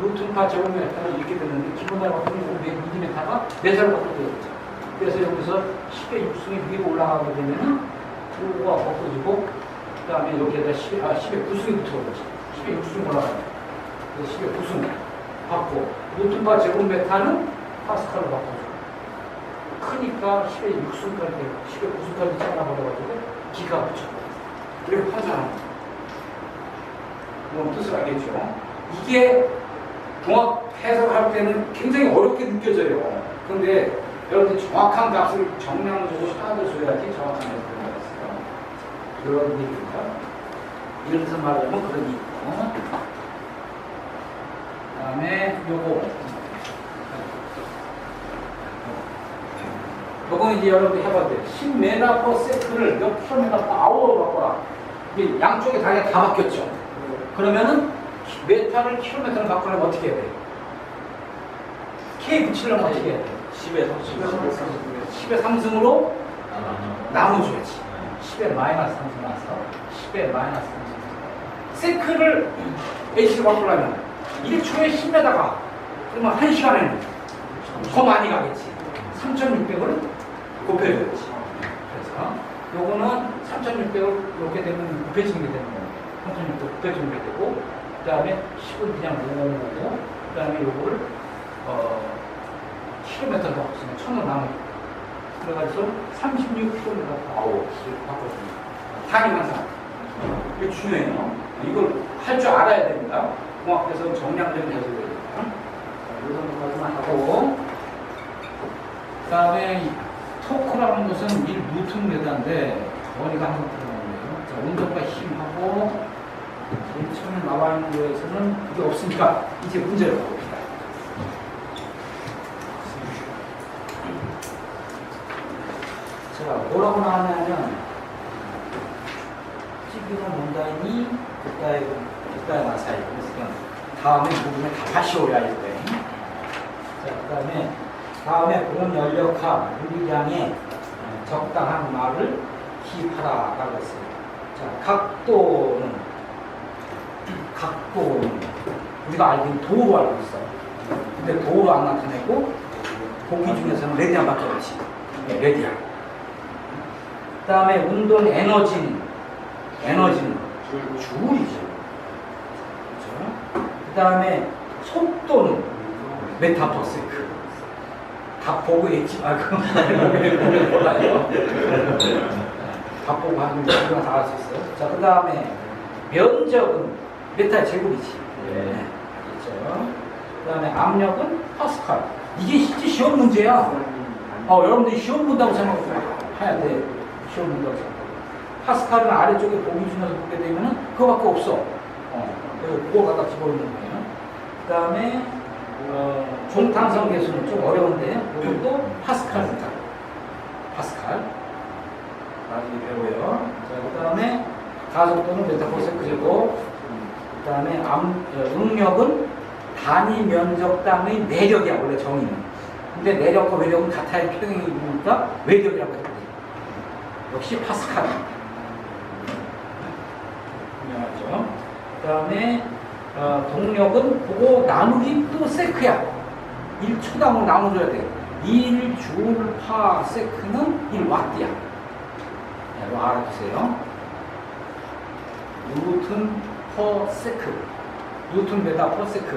뉴턴파 제곱미터를 이렇게 되는데 기본으로 바꾸는 미리미터가 메타로 바꾸어졌죠. 그래서 여기서 10의 6승이 위로 올라가게 되면은 5가 없어지고 그 다음에 여기에다 10의 9승이 붙어버리죠. 10의 6승 올라가요. 그래서 10의 9승 받고 뉴턴파 제곱미터는 파스칼로 바꿔줘. 크니까 10의 6승까지 10의 9승까지 잘라버려가지고 기가 붙여. 이렇게 하잖아요. 뭐 뜻을 알겠죠? 이게 종합 해석할 때는 굉장히 어렵게 느껴져요. 그런데 여러분들 정확한 값을 정량적으로 따져줘야지 정확한 해석을 하겠어요. 그런 얘기입니다. 예를 들어서 말하자면 그런 얘기고. 그 다음에 요거는 이제 여러분들 해봐야 돼요. 10m/s를 몇 km/h로 바꿔라. 이게 양쪽에 다리가 다 바뀌었죠. 그러면은 메타를 킬로미터로 바꾸려면 어떻게 해야 돼요? K 붙이려면 어떻게 해야 돼요? 10의 3승으로 나눠줘야지. 10의 마이너스 3승 나서 10의 마이너스 3승. 세크를 H로 바꾸려면 1초에 10m가 그러면 1시간에는 더 많이 가겠지. 3600을 곱해줘야지. 그래서 요거는 3600을 이렇게 되면 곱해지는 게 되는 거예요. 3600 곱해주는 게 되고 그 다음에 10은 그냥 모으고 그 다음에 요거를 킬로미터로 바꿨으면 1000을 나누고 그래가지고 36km/h로 바꿔줍니다. 단위 환산. 이게 중요해요. 이걸 할 줄 알아야 됩니다. 공학에서 정량적인 해석을 해야 됩니다. 이 정도까지만 하고 그 다음에 토크라는 것은 1Nm인데 머리가 한번 들어가네요. 자, 운동과 힘하고 제일 처음에 나와 있는 거에서는 그게 없으니까 이제 문제를 봅니다. 자, 뭐라고 나왔냐면 찌기는 문단이 그따의 마사이. 그래서 다음에 부분에 다 다시 오려야 할 거예요. 자, 그 다음에 보온 연력하 유리량에 적당한 말을 기입하라라고 했어요. 자, 각도는 우리가 알기는 도로 알고 있어. 근데 도로 안 나타내고 보기 중에서는 레디안밖에 없지. 네, 레디안. 그 다음에 운동 에너지는 줄이죠. 그렇죠? 그 다음에 속도는 메타/세크. 다 보고 있지 말고 몰라요. 다 보고 하는 게 우리가 다 할 수 있어요. 자, 그 다음에 면적은 메타 제곱이지. 네. 그렇죠. 그 다음에 압력은 파스칼. 이게 실제 시험 문제야. 여러분들이 시험 문다고 생각해야 돼. 시험 문다고 생각하고. 파스칼은 아래쪽에 보기 중에서 보게 되면은 그거밖에 없어. 그걸 갖다 집어넣는 거예요. 그 다음에 종탄성 계수는 좀 어려운데 이것도 파스칼입니다. 파스칼. 나중에 배워요. 자, 그 다음에 가속도는 메타/세크고 그 다음에 응력은 단위 면적당의 내력이야, 원래 정의는. 근데 내력과 외력은 같아야 평행이니까 외력이라고 했거든요. 역시 파스칼. 유명하죠. 그 다음에 동력은 그거 나누기 또 세크야. 1초당으로 나눠줘야 돼. 1줄/세크는 1와트야. 이거 알아두세요. 뉴턴/세크. 뉴턴/세크.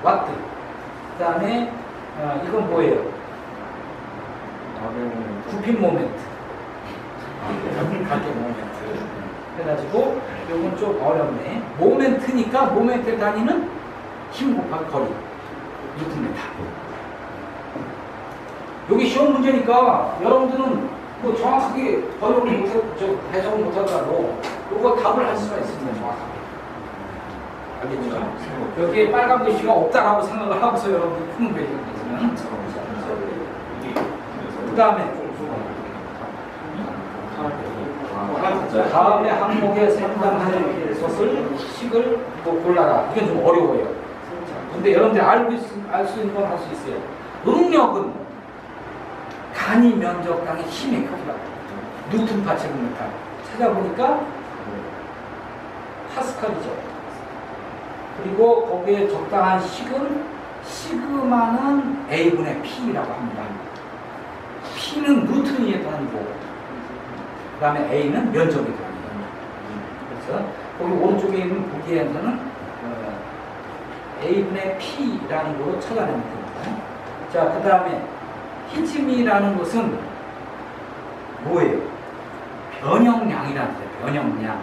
와트. 그 다음에 이건 뭐예요? 부핀 모멘트. 각계 모멘트. 해가지고 이건 좀 어렵네. 모멘트니까 모멘트의 단위는 힘 곱하기 거리. 뉴턴메타. 여기 시험 문제니까 여러분들은 뭐 정확하게 번역을 해석을 못하더라도 이거 답을 할 수가 있습니다. 정확하게. 알겠죠? 여기에 빨간 글씨가 없다라고 생각을 하고서 여러분들이 푸는 거예요. 그 다음에 항목에 상담하는 것을 식을 골라라. 이건 좀 어려워요. 근데 여러분들이 알 수 있는 건 할 수 있어요. 응력은 단위 면적당의 힘의 크기가 뉴턴 제곱미터 찾아보니까 파스칼이죠. 그리고 거기에 적당한 식은 시그마는 A분의 P라고 합니다. P는 루트니의 단위고, 그 다음에 A는 면적의 단위입니다. 그래서 거기 오른쪽에 있는 보기에서는 A분의 P라는 거로 찾아내면 됩니다. 자, 그 다음에 히즈미라는 것은 뭐예요? 변형량이라는 거예요. 변형량.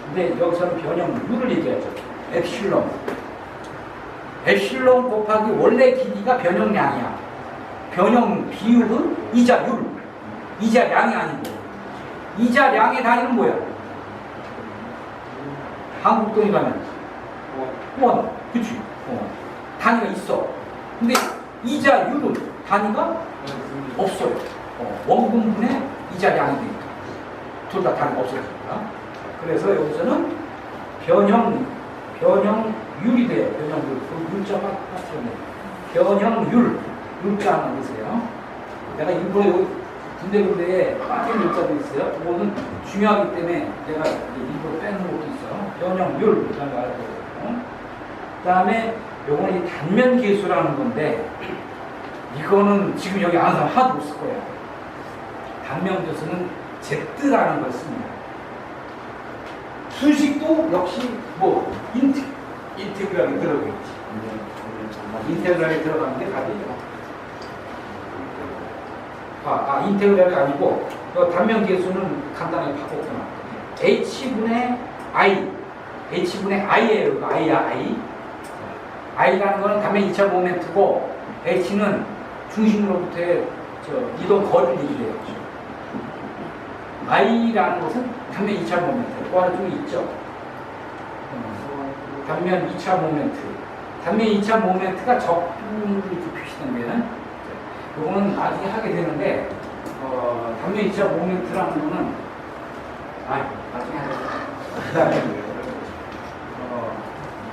근데 여기서는 변형률을 얘기하죠. 엡실론. 엡실론 곱하기 원래 길이가 변형량이야. 변형 비율은 이자율. 이자량이 아니고. 이자량의 단위는 뭐야? 한국돈이 가면 원. 그치? 단위가 있어. 근데 이자율은 단위가 없어요. 원분분의 이자량이 되니까. 둘 다 단위가 없어지니까. 그래서 여기서는 변형율이 돼요. 변형율. 그 율자가 같으면 변형율. 율자만 넣으세요. 내가 일부러 여기 군데군데에 빠진 율자도 있어요. 그거는 중요하기 때문에 내가 일부러 빼는 것도 있어. 변형율. 이런 거 알아두고. 그 다음에 요거는 이 단면 계수라는 건데, 이거는 지금 여기 아는 사람 하나도 없을 거예요. 단면 계수는 Z라는 걸 씁니다. 수식도 역시 뭐 인테그랄이 들어가겠지. 인테그랄이 들어가는 게 답이에요. 인테그랄이 아니고 단면 계수는 간단하게 바꿨구나. H분의 I, H분의 I예요. 이거 I야, I. I라는 거는 단면 2차 모멘트고, H는 중심으로부터의 이동 거리를 얘기해요. I라는 것은 단면 2차 모멘트. 그 안에 좀 있죠. 단면 2차 모멘트. 단면 2차 모멘트가 적분으로 이렇게 표시된 데는, 이거는 나중에 하게 되는데, 단면 2차 모멘트라는 거는, 나중에 하겠습니다.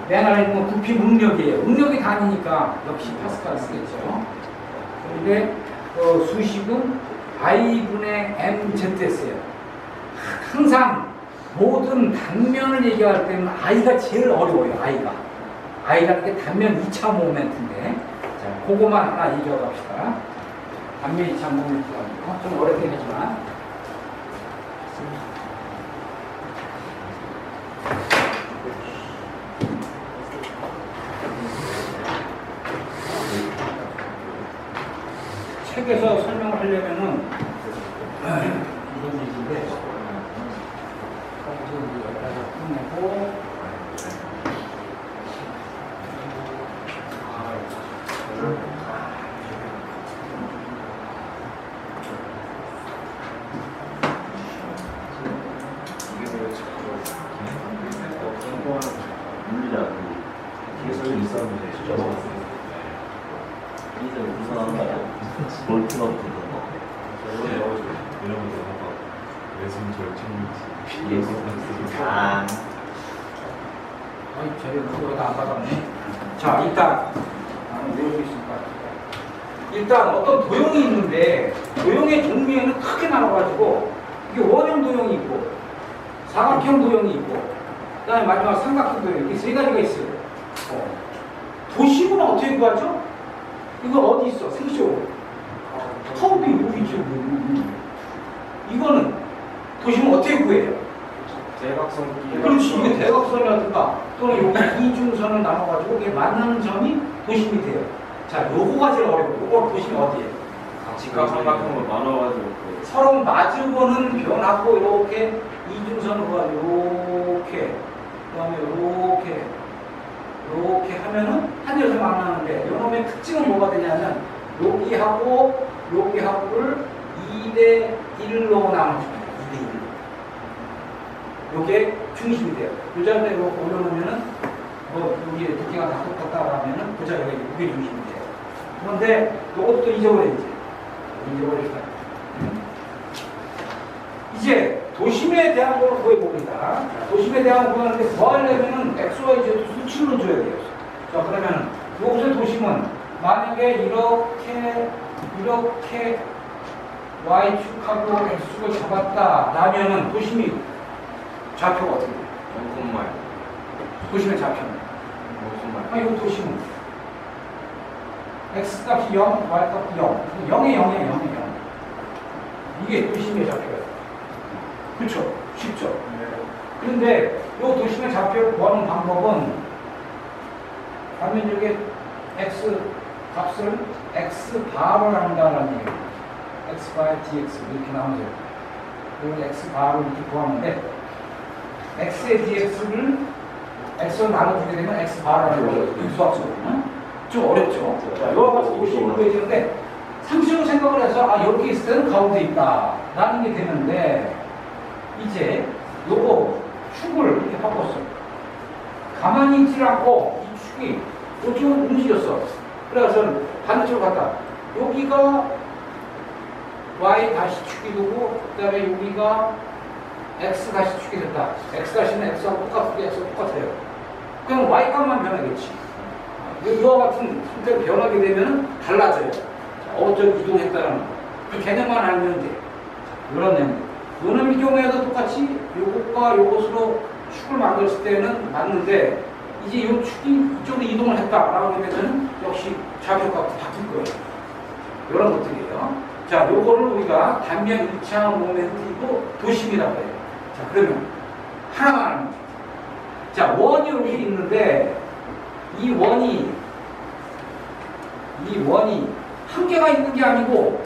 맨 아래 있는 부피 응력이에요. 응력이 단위니까 역시 파스칼 쓰겠죠. 그런데 수식은 I분의 MZS예요. 항상 모든 단면을 얘기할 때는 I가 제일 어려워요. I라는 게 단면 2차 모멘트인데, 자, 그거만 하나 얘기하고 갑시다. 단면 2차 모멘트가 좀 어렵긴 하지만, 책에서 설명을 하려면은 이런 얘기인데, 여기다가 끝내고, 물리자 계속 있었는데 이제 우선 볼트 넣고 이런 거 막 외손 절충이지. 쟤를 그거다 안 받았네. 자, 일단 외우고 있을까? 일단 어떤 도형이 있는데, 도형의 종류에는 크게 나눠가지고, 이게 원형 도형이 있고, 사각형 도형이 있고, 그 다음에 마지막 삼각형 도형, 이렇게 세 가지가 있어요. 도식은 어떻게 구하죠? 이거 어디 있어? 생쇼. 커브 여기 있죠. 이거는 도식은 어떻게 구해요? 대각선. 그렇지. 이게 대각선이라든가 또는 여기 이중선을 나눠가지고 이게 만나는 점이 도심이 돼요. 자, 요거가 제일 어려워요. 요거 도심이 어디예요? 직각삼각형으로 나눠가지고 서로 마주보는 변하고 이렇게 이중선으로 이렇게, 그다음에 이렇게 하면은 하늘에서 만나는데, 요놈의 특징은 뭐가 되냐면 여기하고를 2대 1로 나눠줍니다. 2대 1로. 요게 중심이 돼요. 요 자리에 이거 올려놓으면은 여기 두께가 다 똑같다 하면은 그 자리가 이게 중심이 돼요. 그런데 요것도 잊어버려야지. 잊어버릴까? 이제 도심에 대한 걸 구해봅니다. 도심에 대한 걸 구하는데 구하려면은 XY Z 수치로 줘야 돼요. 자, 그러면 여기서 도심은 만약에 이렇게 Y축하고 X축을 잡았다 라면은 도심이 좌표가 어떻게 돼요? 도심의 좌표는. 무슨 말? 아, 이거 도심은. x 값이 0, y 값이 0. 0에 0에 0에 0. 이게 도심의 좌표예요. 그렇죠? 쉽죠? 그런데 이 도심의 좌표를 구하는 방법은 반면적에 x 값을 x 바로 한다는 얘기예요. x 바의 dx 이렇게 나오죠. 이걸 x 바로 이렇게 구하는데 x의 dx를 x로 나눠주게 되면 x 바로라는 거예요. 수학적으로는 좀 어렵죠. 자, 이와 같이 도심이 구해지는데 상식적으로 생각을 해서 아 여기 있을 때는 가운데 있다 라는 게 되는데 이제 요거 축을 이렇게 바꿨어. 가만히 있지 않고 이 축이 이쪽으로 움직였어. 그래서 반대쪽으로 갔다. 여기가 y 다시 축이 되고 그 다음에 여기가 x 다시 축이 됐다. x 다시는 x하고 똑같아요. 그럼 y 값만 변하겠지. 이와 같은 형태로 변하게 되면 달라져요. 어쩌 이동했다는 거. 그 개념만 알면 돼. 이런 내용. 요놈의 경우에도 똑같이 요것과 요것으로 축을 만들었을 때는 맞는데 이제 요 축이 이쪽으로 이동을 했다라고 하면 역시 좌표가 바뀔 거예요. 이런 것들이에요. 자, 요거를 우리가 단면 1차 모멘트이고 도심이라고 해요. 자, 그러면 하나만 하면 자, 원이 여기 있는데 이 원이 한 개가 있는 게 아니고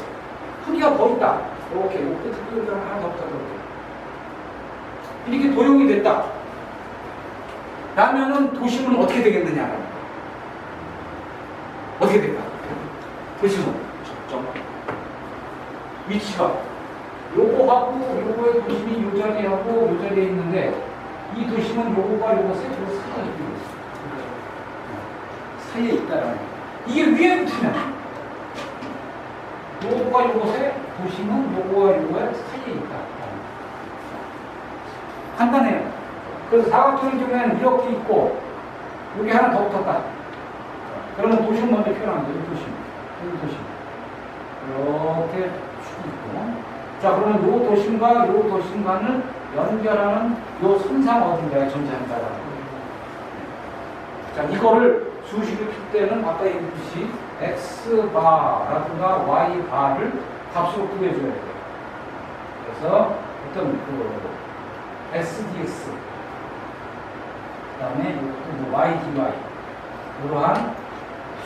한 개가 더 있다. 이렇게 요 끝에 끄는 하나 더 없다. 이렇게 도용이 됐다. 라면은 도심은 어떻게 되겠느냐? 어떻게 될까? 도심은 적정. 위치가 요거하고 요거의 도심이 요 자리에 하고 요 자리에 있는데 이 도심은 요거가 요것의 저 사이에 있어. 사이에 있다라는 거. 이게 위에 붙으면 요거가 요것의 도심은 요거와 요거의 사이에 있다. 간단해요. 그래서 사각형의 경우에는 이렇게 있고 여기 하나 더 붙었다. 그러면 도심 먼저 표현하는 거예요. 도심. 여기 도심. 이렇게 축이 있고. 자, 그러면 요 도심과 요 도심간을 연결하는 요 선상 어딘가에 존재한다라는 거예요. 자, 이거를 수식을 풀 때는 아까 얘기했듯이 x바라든가 y바를 값으로 구해줘야 돼요. 그래서 어떤 sdx 그 다음에 y dy 이러한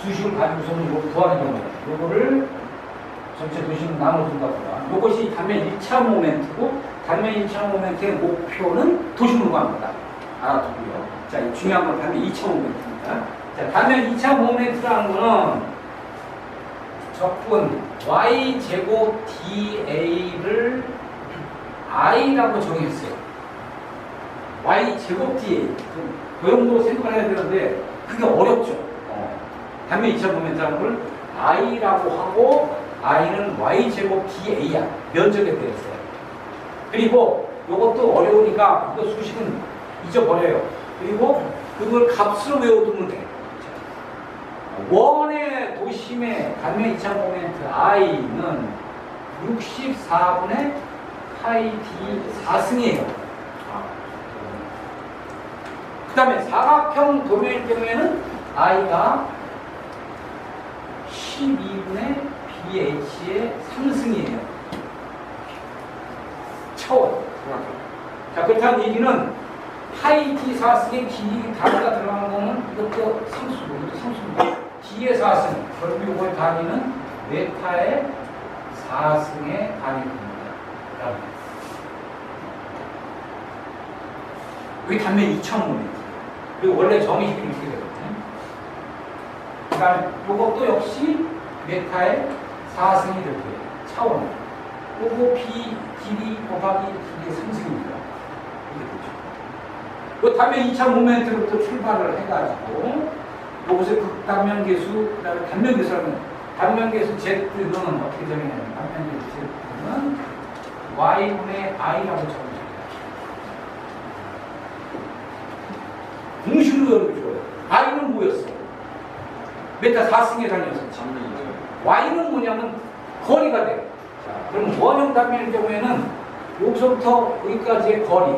수식을 가지고서는 이거 구하는 경우에 이거를 전체 도식을 나눠준다거나 이것이 단면 1차 모멘트고 단면 1차 모멘트의 목표는 도심을 구하는 거다. 알아두고요. 자, 이 중요한 건 단면 2차 모멘트입니다. 자, 단면 2차 모멘트라는 거는 적분 y제곱 da를 i라고 정했어요. y제곱 da. 그 정도로 생각을 해야 되는데 그게 어렵죠. 단면 2차 모멘트라는 걸 i라고 하고 i는 y제곱 da야. 면적에 대해서요. 그리고 이것도 어려우니까 이거 수식은 잊어버려요. 그리고 그걸 값으로 외워두면 돼. 원의 도심의 단면 2차 모멘트 i는 64분의 파이 d 4승이에요. 그 다음에 사각형 도면일 경우에는 i가 12분의 bh의 3승이에요. 차원. 자, 그렇다는 얘기는 파이 d 4승의 길이 단위가 들어가는 거는 이것도 상수고 이것도 상수고 d의 4승 그리고 이거의 단위는 메타의 4승의 단위입니다. 여기 단면 2,000모멘트. 그리고 원래 정의식이 이렇게 되거든요. 그 다음에 이것도 역시 메타의 4승이 될 거예요. 차원. 요거 B, 길이 곱하기 길이의 3승입니다. 이게 되죠. 요 단면 2차 모멘트부터 출발을 해가지고 요것의 극단면 계수, 그 다음에 단면 계수라는 단면 계수 Z는 어떻게 정의냐면 단면 계수 Z는 Y분의 I라고 적어줍니다. 공식으로 열어줘요. I는 뭐였어? 메타 4승의 단위였었지. Y는 뭐냐면 거리가 돼. 자, 그럼 원형 단면의 경우에는 여기서부터 여기까지의 거리.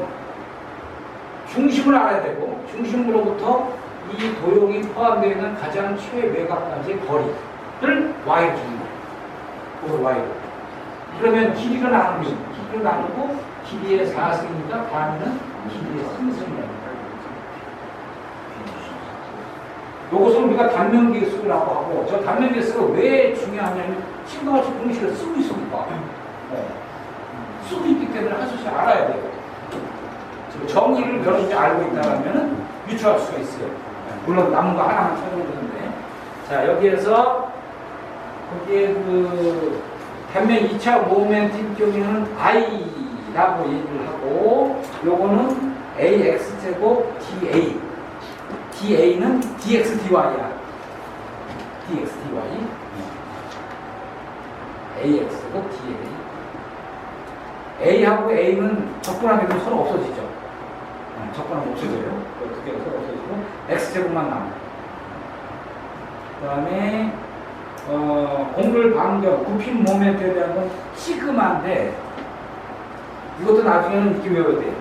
중심을 알아야 되고 중심으로부터 이 도형이 포함되어 있는 가장 최외곽까지의 거리를 y로 주는 거예요. 그걸 y로. 그러면 길이를 나누고 길이의 4승이니까 반은 길이의 3승이에요. 이것을 우리가 단면계수라고 하고, 저 단면계수가 왜 중요하냐면 지금과 같이 공식을 쓰고 있으니까 쓰고 있기 때문에 한 수씩 알아야 돼요. 정의를 여러분이 알고 있다면 유추할 수가 있어요. 물론 남은 거 하나만 찾으면 되는데, 자 여기에서 거기에 그 단면 2차 모멘트의 경우에는 i라고 얘기를 하고, 요거는 ax제곱 dA, da는 dx dy야. dx dy, ax제곱 da. a하고 a는 적분하게 되면 서로 없어지죠. 적분하면 없어져요. 어떻게 해서 없어지고 x제곱만 남아요. 그 다음에 공률 반경, 굽힌 모멘트에 대한 건 시그마인데, 이것도 나중에는 이렇게 외워야 돼요.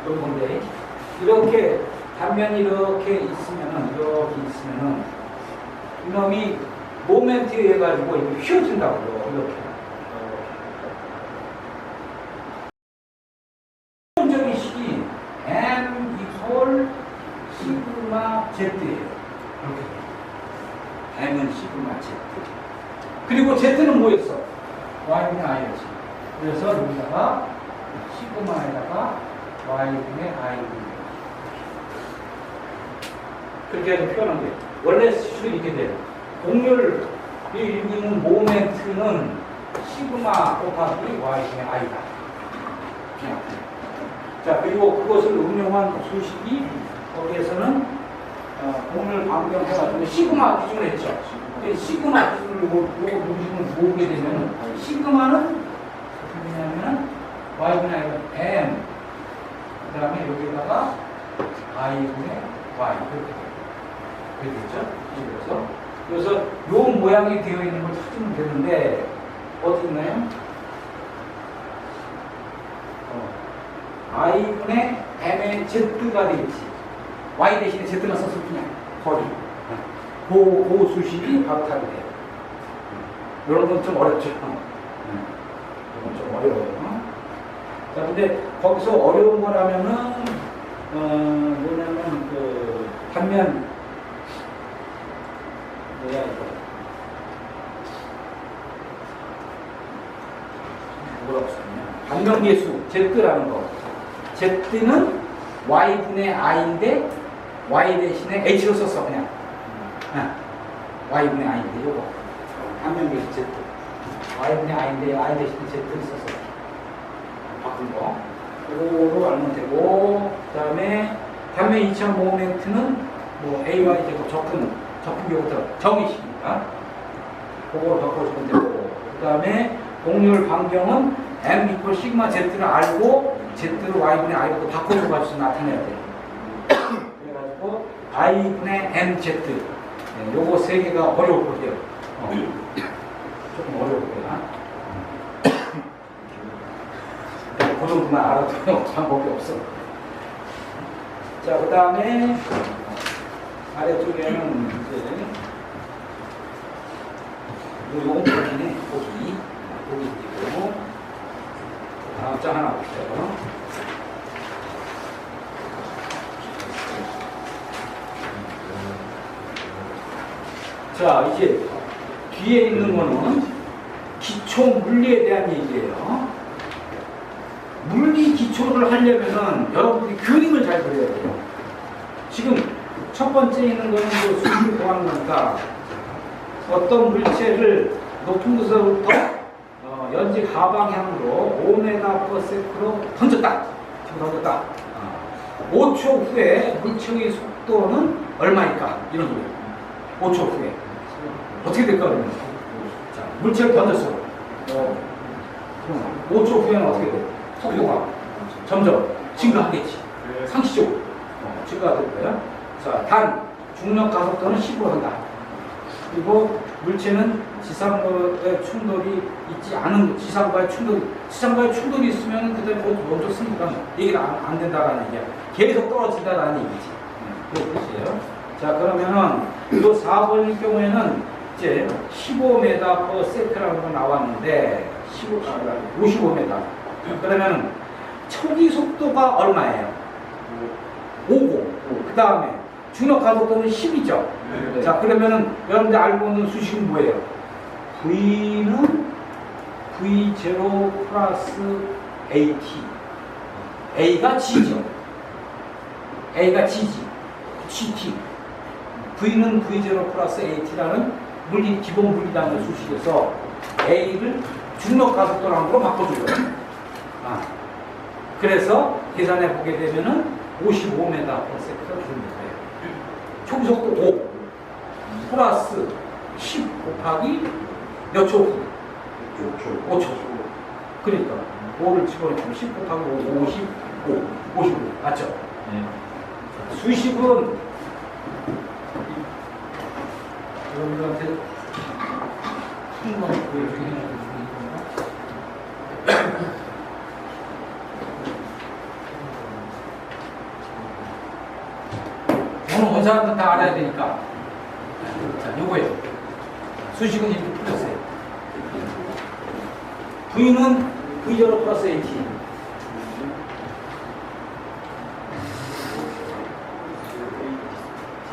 여기 본데, 이렇게 단면이 이렇게 있으면은, 이놈이 모멘트에 의해 가지고 이렇게 휘어진다고요. 이렇게. 기본적인 식이 m 이퀄 시그마 z예요. 이렇게. m은 시그마 z. 그리고 z는 뭐였어? y분의 i였지. 그래서 여기다가 시그마에다가 y분의 i. 그렇게 해서 표현한 거예요. 원래 수식이 이렇게 돼요. 공률이 있는 모멘트는 시그마 곱하기 y분의 i다. 자, 그리고 그것을 응용한 수식이 거기에서는 공률 반경해가지고 시그마 기준을 했죠. 시그마 기준을 모으게 되면 시그마는 어떻게 되냐면 y분의 i가 m, 그 다음에 여기다가 i분의 y 이렇게 되겠죠. 그래서 요 모양이 되어 있는 걸 찾으면 되는데 어디 있나요? i분의 m의 z가 되겠지. y 대신에 z만 썼을 뿐이야. 거리. 그 수식이 바로 답이 돼요. 이런 건 좀 어렵죠. 이건 좀 어려워요. 자, 근데 거기서 어려운 거라면은 뭐냐면 그 단면 뭐야 이거 뭐라고 썼냐? 반경계수 z라는 거. z는 y분의 i인데 y 대신에 h로 썼어 그냥. y분의 i인데 요거 반경계수 z. y분의 i인데 i 대신에 z를 썼어. 바꾼 거. 요거로 알면 되고, 그 다음에 단면 2차 모멘트는 뭐 AY 제곱 적분교부터 정의식이니까 그거로 바꿔주면 되고, 그 다음에 공률 반경은 M 이퀄 시그마 Z를 알고 Z를 Y분의 I로 바꿔줘가지고 나타내야 돼. 그래가지고 I분의 MZ, 네, 요거 세 개가 어려울 거예요. 조금 어려울 거야. 그 정도만 알아도 방법이 없어. 자, 그 다음에 아래쪽에는 이제 요건 보기네. 보기 있고 다음 장 하나 볼게요. 자, 이제 뒤에 있는 거는 기초 물리에 대한 얘기예요. 물리 기초를 하려면은 여러분들이 그림을 잘 그려야 돼요. 지금 첫 번째 있는 거는 그 수식을 구하는 거니까 어떤 물체를 높은 곳으로부터 연지 하방향으로 5m/s로 던졌다. 지금 던졌다. 5초 후에 물체의 속도는 얼마일까? 이런 소리예요. 5초 후에 어떻게 될까 그러면? 자, 물체를 던졌어. 5초 후에는 어떻게 돼? 속도가 점점 증가하겠지. 상시적으로 증가가 될 거야. 자, 단 중력 가속도는 10으로 한다. 그리고 물체는 지상과의 충돌이 있지 않은 지상과의 충돌이 있으면 그때 뭐 어떻습니까? 얘기는 안 된다라는 얘기야. 계속 떨어진다라는 얘기지. 그런 뜻이에요. 자, 그러면은 이 4번일 경우에는 이제 15m/s라는 거 나왔는데 55m. 그러면 초기 속도가 얼마예요? 5고. 그 다음에 중력 가속도는 10이죠. 네. 자, 그러면은 여러분들 알고 있는 수식은 뭐예요? V는 V0 플러스 AT. A가 G죠. A가 G지. GT. V는 V0 플러스 AT라는 기본 물리량의 수식에서 A를 중력 가속도량으로 바꿔줘요. 그래서 계산해 보게 되면은 55m/s가 주는 거예요. 초기 속도 5 플러스 10 곱하기 몇 초? 5초. 그러니까 5를 집어넣으면 10 곱하기 5, 55 맞죠? 네. 수식은 여러분들한테 한번 이렇게 해놓은 오늘 온 사람들 다 알아야 되니까. 자, 요거예요. 수식은 이렇게 풀렸어요. V는 V0 플러스 AT.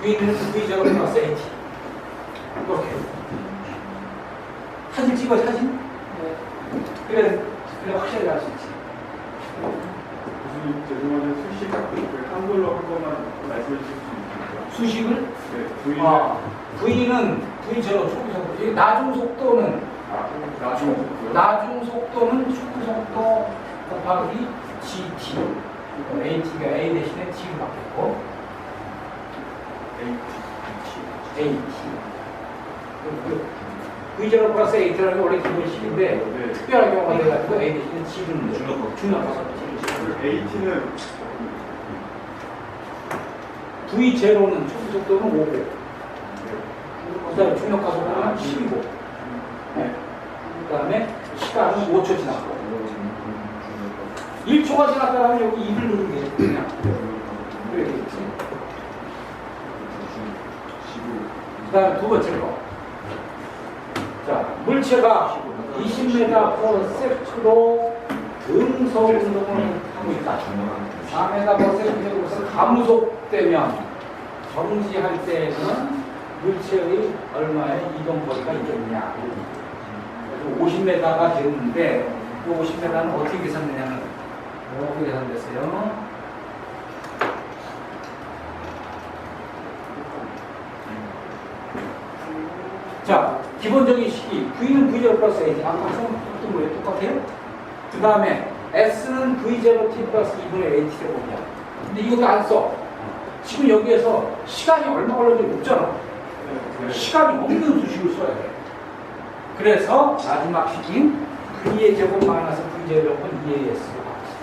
V는 V0 플러스 AT. 이렇게. 사진 찍어, 사진? 그래 확실하게 알 수 있지. 교수님 죄송한데 수식 한글로 한 번만 말씀해 주실 수 있습니까? 수식을? 네, V는 V는 V처럼 초기 속도. 나중 속도는 나중 속도는 초기 속도 곱하기 GT. AT가 A 대신에 T로 바뀌었고 AT. V제로 플러스 AT라는 게 원래 기본 식인데 특별한 경우가 돼가지고 A 대신에 T를 중력가서 AT는 V0는 초기 속도는 5고 그 다음에 중력가속도는 10이고 그 다음에 시간은 5초 지났고 1초가 지났다면 여기 2를 누르면 되겠지 그냥 이렇게 있지. 그 다음에 두 번째 거. 자, 물체가 20m/s로 등속 운동을 하고 있다. 4m/s로서 감속되면 정지할 때에는 물체의 얼마의 이동 거리가 있겠냐. 그래서 50m가 되는데 그 50m는 어떻게 계산되냐면 이렇게 계산됐어요. 자, 기본적인 식이 V는 V0 플러스 AT. 아까 썼던 거예요? 똑같아요? 그 다음에 S는 V0T 플러스 2분의 AT 제곱이야. 근데 이것도 안 써. 지금 여기에서 시간이 얼마 걸렸는지 없잖아. 시간이 없는 수식을 써야 돼. 그래서 마지막 식인 V의 제곱 마이너스 V0은 2AS로 바뀌었어.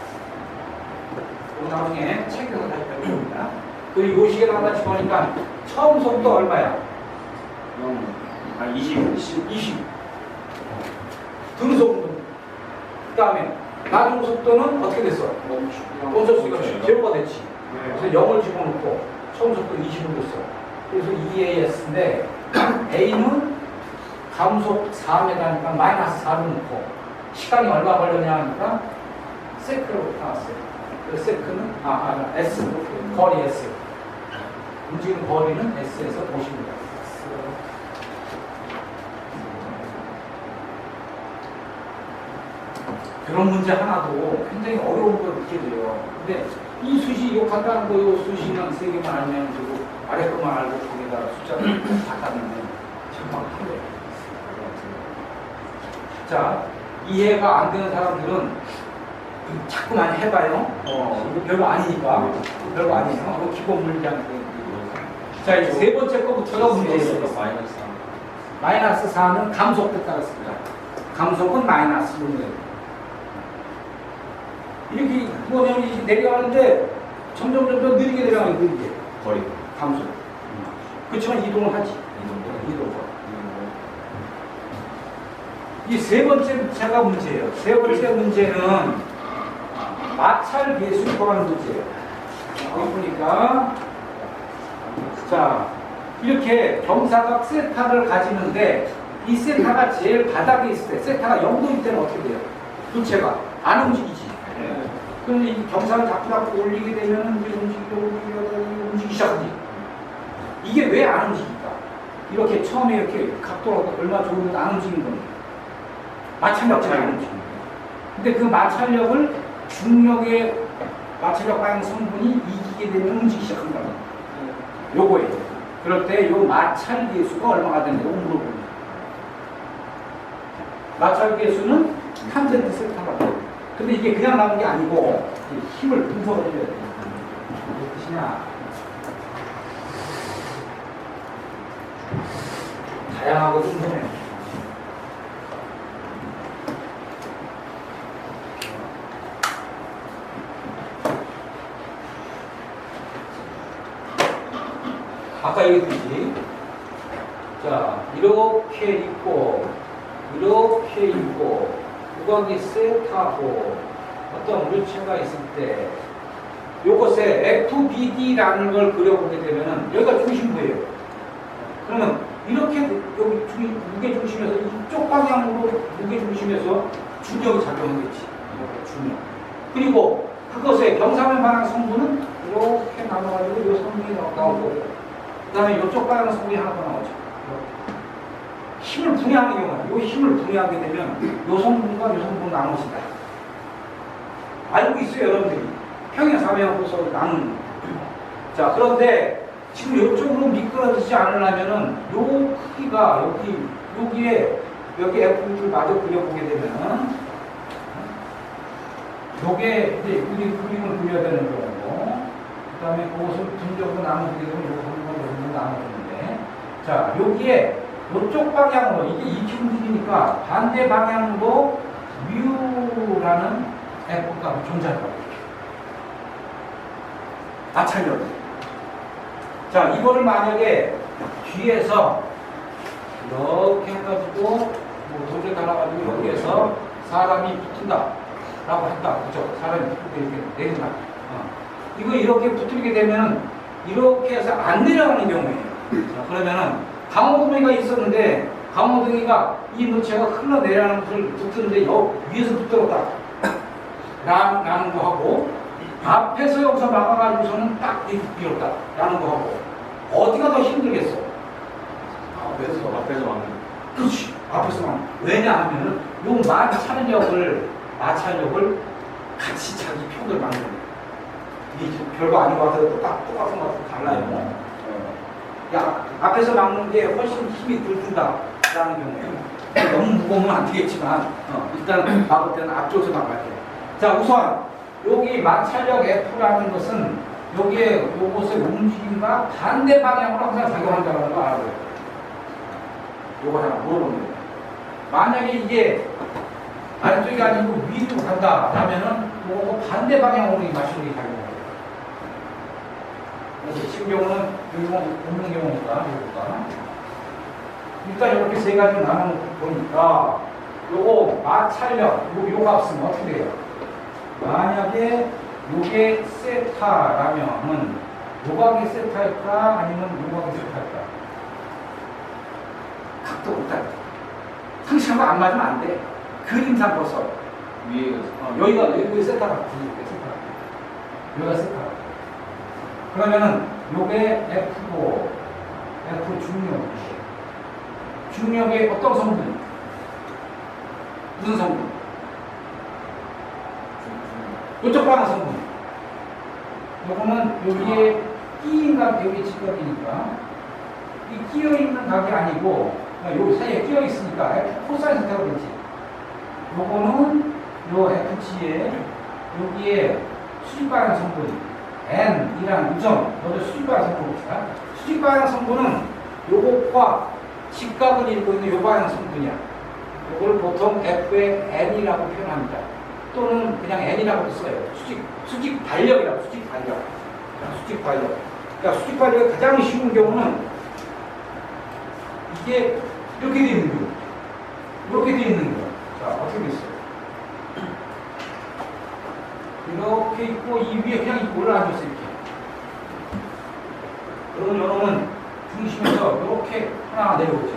나중에 책에서 다시 배울 겁니다. 그리고 이 식에 하나 집어넣으니까 처음 속도 얼마야? 20. 등속 운동. 그 다음에 나중 속도는 어떻게 됐어? 멈췄으니까 제로가 됐지. 그래서 0을 집어넣고 처음 속도 20을 줬어. 그래서 2AS인데 A는 감속 4m니까 마이너스 4를 넣고 시간이 얼마 걸렸냐 하니까 세크로 나왔어요. 그래서 세크는 S 거리 S 움직이는 거리는 S에서 50m. 그런 문제 하나도 굉장히 어려운 걸 느끼게 돼요. 근데 이 수식, 이거 간단한 거, 이 수식만 3개만 알면 되고, 아래 것만 알고 거기다 숫자를 바꿔주면 정말 힘들어요. 자, 이해가 안 되는 사람들은 자꾸 많이 해봐요. 이거 별거 아니니까. 별거 아니에요. 이거 기본 물량. 자, 이제 세 번째 거부터가 문제예요. 마이너스 4는 감속에 따랐습니다. 감속은 마이너스 분의 이렇게 뭐냐면 내려가는데 점점 느리게 내려가는 느리게 거리 감속. 그렇지만 이동을 하지. 이동. 이 세 번째가 문제예요. 세 번째 문제는 마찰 계수에 관한 문제예요. 여기 보니까 자 이렇게 경사각 세타를 가지는데 이 세타가 제일 바닥에 있을 때 세타가 0도일 때는 어떻게 돼요? 물체가 안 움직이지. 그런데 이 경사를 자꾸 올리게 되면 이제 움직이기 시작하지. 이게 왜 안 움직일까? 이렇게 처음에 이렇게 각도가 얼마나 좋은데 안 움직이는 겁니다. 마찰력 때문에 안 움직입니다. 근데 그 마찰력을 중력의 마찰력 방향 성분이 이기게 되면 움직이기 시작한다. 요거예요. 그럴 때 요 마찰 계수가 얼마가 되는지 물어봅니다. 마찰 계수는 탄젠트 세타가 돼요. 근데 이게 그냥 나오는 게 아니고 힘을 분석을 해줘야 돼요. 무슨 뜻이냐? 다양하고 궁금해요. 아까 얘기했듯이 자 이렇게 있고 이렇게 있고 우각이 세타고 어떤 물체가 있을 때 요것에 FBD라는 걸 그려보게 되면은 여기가 중심부예요. 그러면 이렇게 여기 무게 중심에서 이쪽 방향으로 무게 중심에서 중력이 작용하겠지. 중력. 그리고 그것의 경사면 방향 성분은 이렇게 나눠가지고 이 성분이 나오고 그 다음에 이쪽 방향 성분이 하나 더 나오죠. 힘을 분해하는 경우는 이 힘을 분해하게 되면 이 성분과 이 성분 나눠진다. 알고 있어요, 여러분들이. 평행 사면으로서 나누는. 자, 그런데 지금 이쪽으로 미끄러지지 않으려면은 요 크기가 여기 F를 마저 그려보게 되면은 요게 이제 그림을 그려야 되는 거고, 그 다음에 그것을 분적으로 나누게 되면 요 부분을 나눠주는데, 자, 여기에 이쪽 방향으로 이게 이렇게 움직이니까 반대 방향으로 뮤라는 F가 존재할 거예요. 마찰력. 자, 이거를 만약에 뒤에서 이렇게 해가지고 뭐 돌을 달아가지고 여기에서 사람이 붙은다 라고 했다. 그죠? 사람이 붙게 이렇게 내린다. 이거 이렇게 붙게 되면 이렇게 해서 안 내려가는 경우예요. 자, 그러면은 강호동이가 있었는데 강호동이가 이 물체가 흘러내려가는 것을 붙었는데 위에서 붙들었다 라는 거 하고, 앞에서 여기서 막아가지고서는 딱 이렇게 비었다 라는 거 하고, 어디가 더 힘들겠어? 앞에서 막는. 그렇지. 앞에서 막는. 왜냐하면은 요 마찰력을 같이 자기 편을 막는 거예요. 이게 별거 아닌 것 같아도 똑같은 것 같아도 달라요. 야, 앞에서 막는 게 훨씬 힘이 덜 든다라는 경우에 너무 무거우면 안 되겠지만 일단 막을 때는 앞쪽에서 막아야 돼요. 자, 우선 여기 마찰력 F라는 것은 요것의 움직임과 반대 방향으로 항상 작용한다는 걸 알아요. 요거 하나 물어보는 거예요. 만약에 이게 아래쪽이 아니고 위로 간다 라면은 요거 반대 방향으로 이 마찰력이 작용해요. 지금 경우는 없는 경우니까 요거가 일단 이렇게 세 가지를 나눠 보니까 요거 마찰력 요 값은 어떻게 돼요? 만약에 요게 세타라면은 요각이 세타일까 아니면 요각이 세타일까? 각도 없다. 상식하고 안 맞으면 안 돼. 그림상 벌써 여기 세타가 여기가 세타. 그러면은 요게 F고 F 중력의 어떤 성분? 무슨 성분? 이쪽 방향 성분. 요거는 여기에 끼인 각, 여기 직각이니까 이 끼어 있는 각이 아니고 요 사이에 끼어 있으니까 F 코사인 세타가 되지. 요거는 요 F치에 여기에 수직 방향 성분 N이라는 우점, 먼저 수직 방향 성분 봅시다. 수직 방향 성분은 요것과 직각을 이루고 있는 요 방향 성분이야. 요걸 보통 F의 N이라고 표현합니다. 또는 그냥 N이라고 써요. 수직 발력이라고, 수직 발력. 그러니까 수직 발력이 가장 쉬운 경우는 이게 이렇게 돼 있는 거예요. 이렇게 돼 있는 거예요. 이렇게 있고 이 위에 그냥 올라앉아 있어 이렇게. 그러면 요놈은 중심에서 이렇게 하나 내려오죠.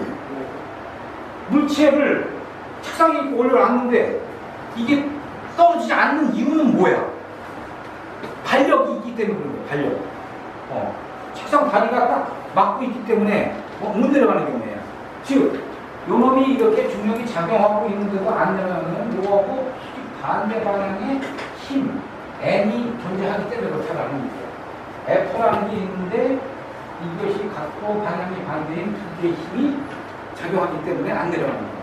물체를 책상에 있고 올려놨는데 이게 떨어지지 않는 이유는 뭐야? 발력이 있기 때문에 그런 거예요. 발력. 책상 다리가 딱 막고 있기 때문에 못 내려가는 경우에요. 즉, 요놈이 이렇게 중력이 작용하고 있는데도 안 내려가면 요하고 반대 방향의 힘, N이 존재하기 때문에 그렇다는 거예요. F라는 게 있는데 이것이 각도 방향이 반대인 두 개의 힘이 작용하기 때문에 안 내려가는 거예요.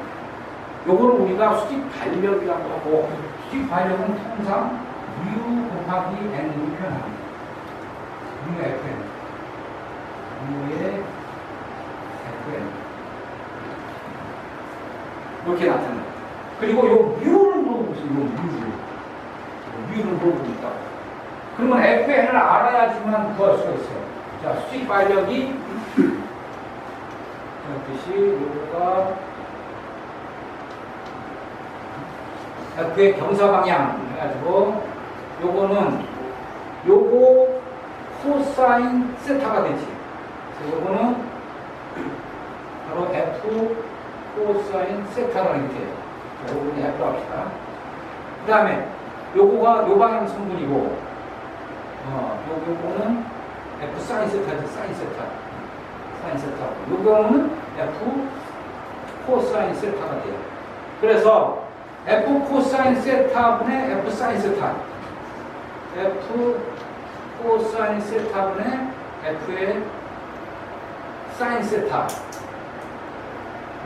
요거를 우리가 수직 발력이라고 하고, 수직 발력은 통상 U 곱하기 N으로 표현합니다. U FN. U의 FN. 이렇게 나타나요. 그리고 요 뮤를 물어보고 있어요. 뮤를 물어보고 있다. 그러면 FN을 알아야지만 구할 수가 있어요. 자, 수직 발력이 뜻이 요거가 F의 경사 방향 해가지고 요거는 요거 코사인 세타가 되지. 그래서 요거는 바로 F 코사인 세타라는 게 돼요. 요거는 F로 합시다. 그 다음에 요거가 요 방향 성분이고 요거는 F 사인 세타지. 사인 세타. 사인 세타. 요 경우는 F 코사인 세타가 돼요. 그래서 F 코사인 세타분의 F 사인 세타. F 코사인 세타분의 F의 사인 세타.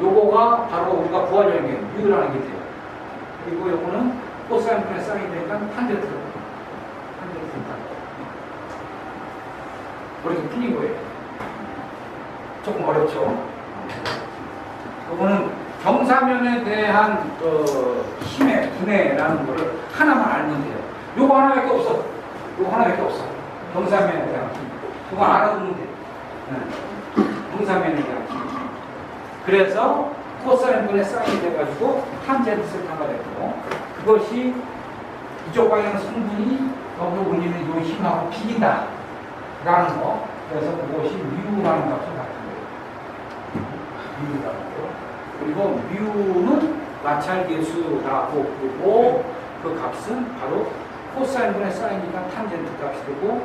요거가 바로 우리가 구하려는 게 U라는 게 돼요. 그리고 요거는 코사인 분의 사인이 되니까 탄젠트. 탄젠트 세타. 그렇게 풀린 거예요. 조금 어렵죠? 요거는 경사면에 대한 힘의 분해라는 거를 하나만 알면 돼요. 요거 하나밖에 없어. 요거 하나밖에 없어. 경사면에 대한 힘. 요거 알아두면 돼. 경사면에 대한 힘. 그래서 코사인 분의 사인이 돼가지고 탄젠트 세타가 됐고, 그것이 이쪽 방향 성분이 여기 올리는 요 힘하고 비긴다 라는 거. 그래서 그것이 뮤라는 값을 갖는 거예요. 뮤라는 거. 그리고 뮤는 마찰계수라고 부르고, 그 값은 바로 코사인 분의 사인이니까 탄젠트 값이 되고,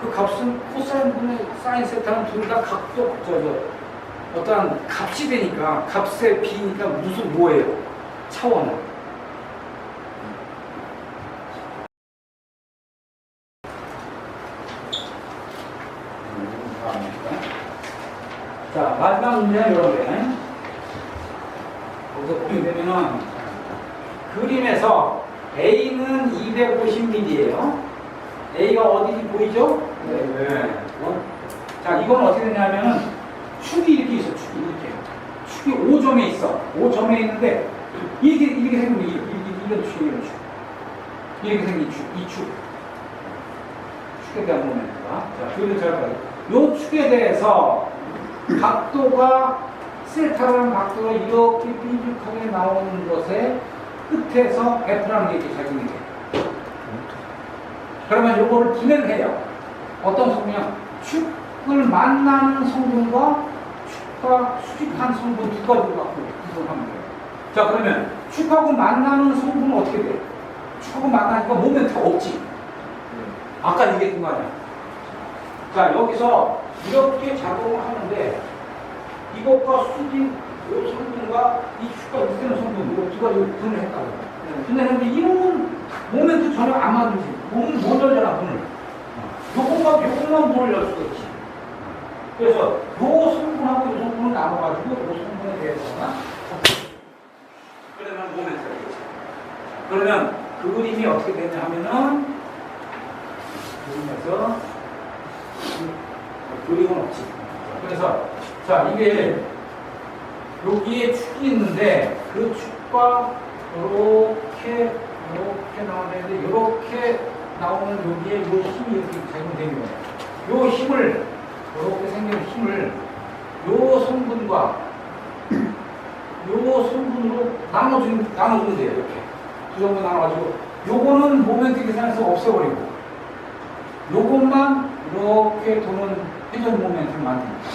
그 값은 코사인 분의 사인 세타는 둘 다 각도, 어떠한 값이 되니까, 값의 비니까 무슨 뭐예요? 차원은. 자, 마지막 문제는 이런 게. 여기서 보게 되면은, 그림에서 A는 250mm예요. A가 어디지 보이죠? 네. 자, 이건 어떻게 되냐면은, 축이 이렇게 있어, 축이 이렇게. 축이 5점에 있어. 5점에 있는데, 이렇게 생긴 이런 축, 이런 축. 이렇게 생긴 축, 이 축. 축에 대한 모멘트가. 자, 그림을 잘 봐요. 요 축에 대해서 각도가, 세타라는 각도가 이렇게 삐죽하게 나오는 것에 끝에서 F라는 게 이렇게 작용이 돼요. 그러면 요거를 분해를 해요. 어떤 성분이냐? 축을 만나는 성분과 축과 수직한 성분 두 가지를 갖고 구분을 하면 돼요. 자, 그러면 축하고 만나는 성분은 어떻게 돼? 축하고 만나니까 모멘트가 없지. 아까 얘기했던 거 아니야. 자, 여기서 이렇게 작용을 하는데, 이것과 수직 요 성분과 이 축과 밑에는 성분, 이거 두 가지 분을 했다고. 분해했는데 이놈은 모멘트 전혀 안 맞는지. 몸은 못 열잖아, 문을. 요것만 문을 열 수가 있지. 그래서 요 성분하고 요 성분을 나눠가지고 요 성분에 대해서나 그러면 모멘트가 되겠지. 그러면 그 그림이 어떻게 되냐 하면은, 그림에서 그림은 없지. 그래서 자, 이게 여기에 축이 있는데 그 축과 이렇게 나와야 되는데, 이렇게 나오는 여기에 이 힘이 이렇게 작용되는 거예요. 이 힘을, 이렇게 생긴 힘을 이 성분과 이 성분으로 나눠주면 돼요. 이렇게 두 성분 나눠가지고 요거는 모멘트 계산해서 없애버리고 요것만 이렇게 도는 회전 모멘트를 만듭니다.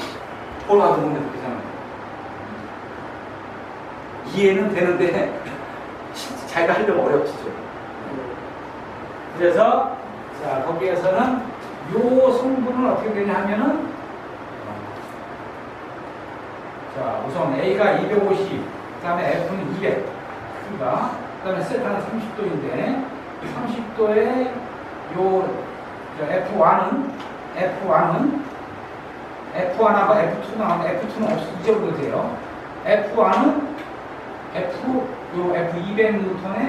폴가드 모멘트 계산은 이해는 되는데 자기가 하려면 어렵지죠. 그래서 자 거기에서는 요 성분은 어떻게 되냐 하면은 자 우선 A가 250, 그 다음에 F는 200 크기가, 그 다음에 세타는 30도인데 30도에 요 F1하고 F2 나오는데 F2는 없어 잊어버려도 돼요. F1은 F200N에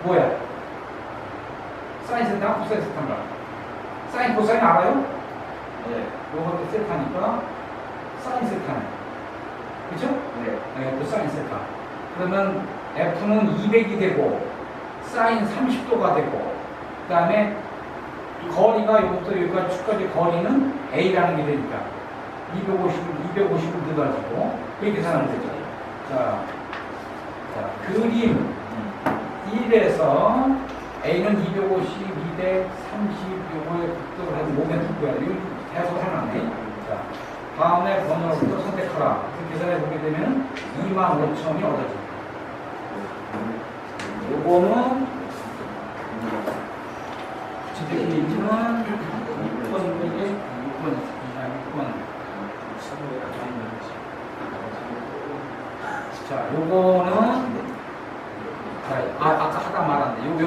뭐야? 사인 세타인가 코사인 세타인가? 사인 코사인 알아요? 네. 요거 세타니까 사인 세타네. 그쵸? 네. 네, 또 사인 세타. 그러면 F는 200이 되고 사인 30도가 되고 그 다음에 거리가 이것부터 여기까지 거리는 A라는 게 되니까 250을 넣어가지고 그렇게 계산하면 되죠. 자, 그림 1에서 A는 250, 230 요거에 극도를 해서 모멘트 구해야 돼. 이거 해서 해놨네. 자, 다음에 번호부터 선택하라. 이렇게 계산해 보게 되면 25,000이 얻어집니다. 요거는 주택기는 6번. 자, 요거는 자, 아까 말한데 요거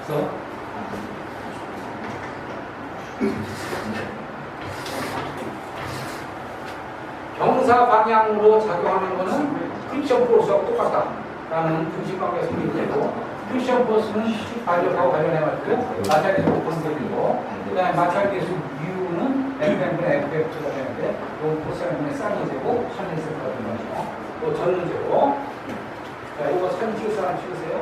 그래서 경사 방향으로 작용하는 거는 프릭션 포스하고 똑같다라는 등식관계가 성립되고, 프릭션 포스는 발력하고 관련해가지고 마찰계수 분석이고, 그 다음에 마찰계수 U는 FM분의 FF2가 되는데 이 포스는 쌍이 되고 선이 있을 것 같은 거죠. 또 전는 되고. 자, 이거 사진 찍을 사람 찍으세요.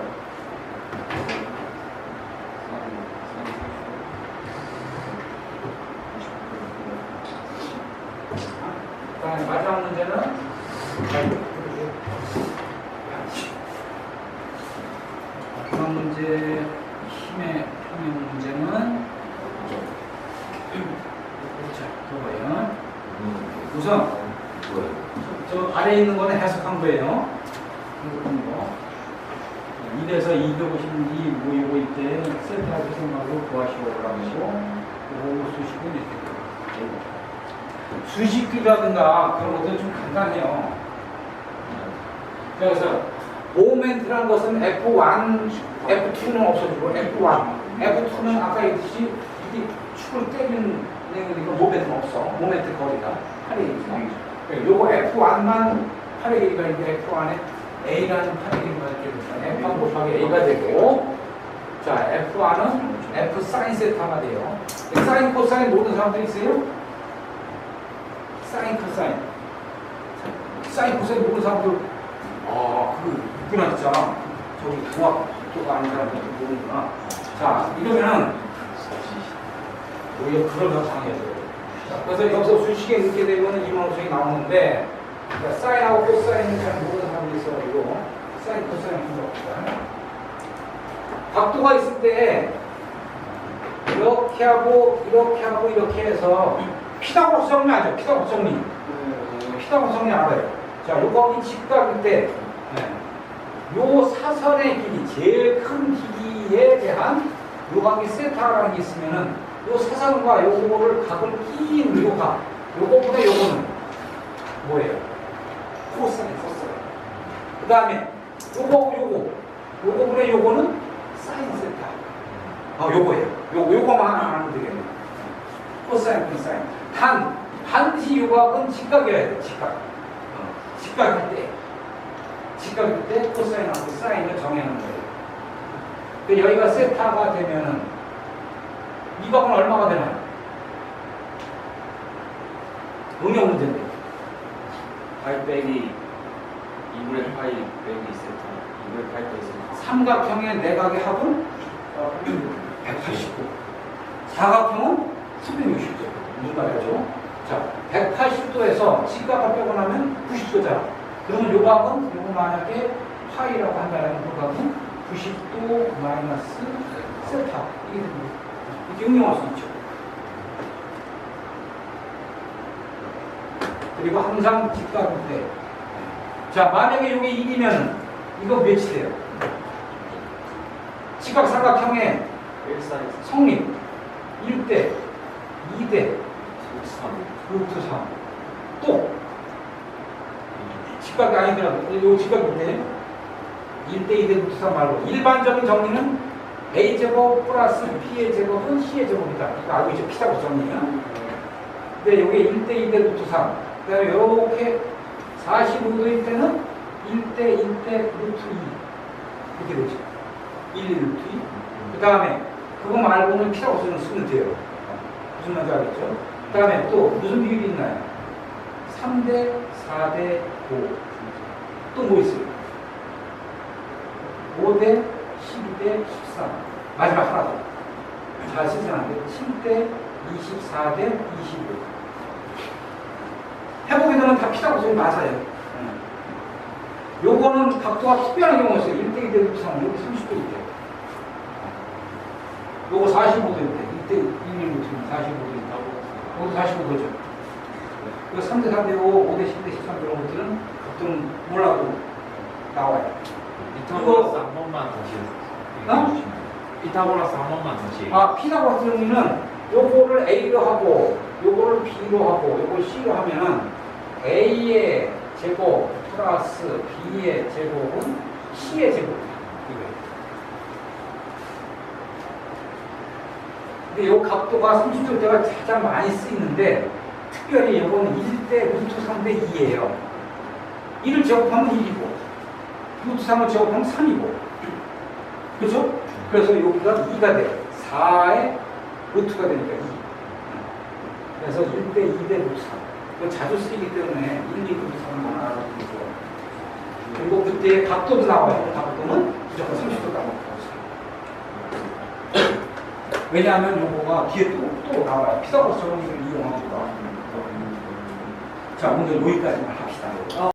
그 다음에 마지막 문제는 마지막 문제 힘의 문제는 자, 이거예요. 우선 저 아래에 있는 거는 해석한 거예요. 이거 1에서 252 모이고 있대. 센터하고 생각으로 구하시오라고 하고 수식은 이렇게 수식기라든가 그런 것들은 좀 간단해요. 그래서 모멘트라는 것은 F1, F2는 없어지고 F2는 아까 얘기했듯이 이게 축을 때리는 거니까 모멘트는 없어. 모멘트 거리가 8의 요거 F1만 8의 길이가 있는데 F1에 A라는 8의 길이가 있게 되니까 F1 곱하기 A가 되고, 자 F1은 F 사인 세타가 돼요. 사인 코사인 모르는 사람들 있어요? 사인 코사인 모르는 사람들 그 있구나 진짜. 저기 중학교가 아닌 사람들 모르는구나. 자 이러면은 오히려 그걸 더 강해져요. 그래서 여기서 수식에 넣게 되면 이만원성이 나오는데, 그러니까 사인하고 코사인을 잘 모르는 사람들이 있어가지고 사인 코사인 분석합니다. 각도가 있을 때 이렇게 하고 이렇게 해서 피타고라스 정리 알죠? 피타고라스 정리 알아요. 자, 요거 이 직각일 때 요 사선의 길이, 제일 큰 길이에 대한 요각이 세타라는 게 있으면은 요 사선과 요거를 각을 끼인 요각, 요거보다 요거는 뭐예요? 코사인 썼어요. 그 다음에 요거보다 요거는 사인 세타. 요거예요. 요거만 하면 되겠네요. 코사인, 코사인. 반드시 요각은 직각이어야 돼, 직각일 때 코사인하고 사인을 정해놓는 거예요. 근데 여기가 세타가 되면은 이 각은 얼마가 되나요? 응용 문제인데. 파이 빼기 2분의 파이 빼기 세타 2분의 파이 빼기 세타. 삼각형의 내각의 합은 189. 사각형은 360도. 무슨 말이죠? 자, 180도에서 직각을 빼고 나면 90도잖아. 그러면 요 각은 요거 만약에 파이라고 한다면 그거는 90도 마이너스 세타 이게 됩니다. 이렇게 응용할 수 있죠. 그리고 항상 직각일 때, 자 만약에 이게 1이면 이거 몇이 돼요? 직각삼각형의 1사이즈 성립 1대 2대 3 루트 3. 또 직각이 아니더라도 이거 직각인데 1대 2대 루트 3 말고 일반적인 정리는 A제곱 플러스 B의 제곱은 C의 제곱이다. 이거 알고 있죠? 피타고라스 정리야. 근데 이게 1대 2대 루트 3. 그 다음에 이렇게 45도일 때는 1대 1대 루트 2. 이렇게 되죠. 1, 루트 2. 그 다음에 그거 말고는 피타고라스는 쓰면 돼요. 무슨 말인지 알겠죠? 그 다음에 또 무슨 비율이 있나요? 3대 4대 5. 또 뭐 있어요? 5대 12대 13. 마지막 하나 더. 잘 쓰지 않는데 7대 24대 25. 해보게 되면 다 피타고라스 맞아요. 요거는 각도가 특별한 경우가 있어요. 1대 2대 루트 3, 여기 30도 있대. 요거 45도 있대. 1대 1대 루트 45도 있다. 요거 45도죠. 이거 3대 4대 5, 5대 10대 13 이런 것들은 각도는 몰라도 나와요. 피타고라스 한 번만 다시 어? 피타고라스 한 번만 다시 아, 피타고라스 정리는 요거를 A로 하고 요거를 B로 하고 요걸 C로 하면은 A의 제곱 플러스 B의 제곱은 C의 제곱이다. 이거예요. 근데 요 각도가 30도 때가 가장 많이 쓰이는데 특별히 요거는 1대 루트 3대 2예요. 1을 제곱하면 1이고 루트 3을 제곱하면 3이고 그렇죠? 그래서 여기가 2가 돼요. 4의 루트가 되니까 2. 그래서 1대 2대 루트 3. 이거 자주 쓰이기 때문에 1, 2 루트 3만 알아두면 좋아요. 그리고 그때 각도도 나와요. 각도는 무조건 30도 나와요. 왜냐하면 요거가 뒤에 또 나와요. 피타고라스 정리를 이용하고. 자, 오늘 여기까지만 합시다.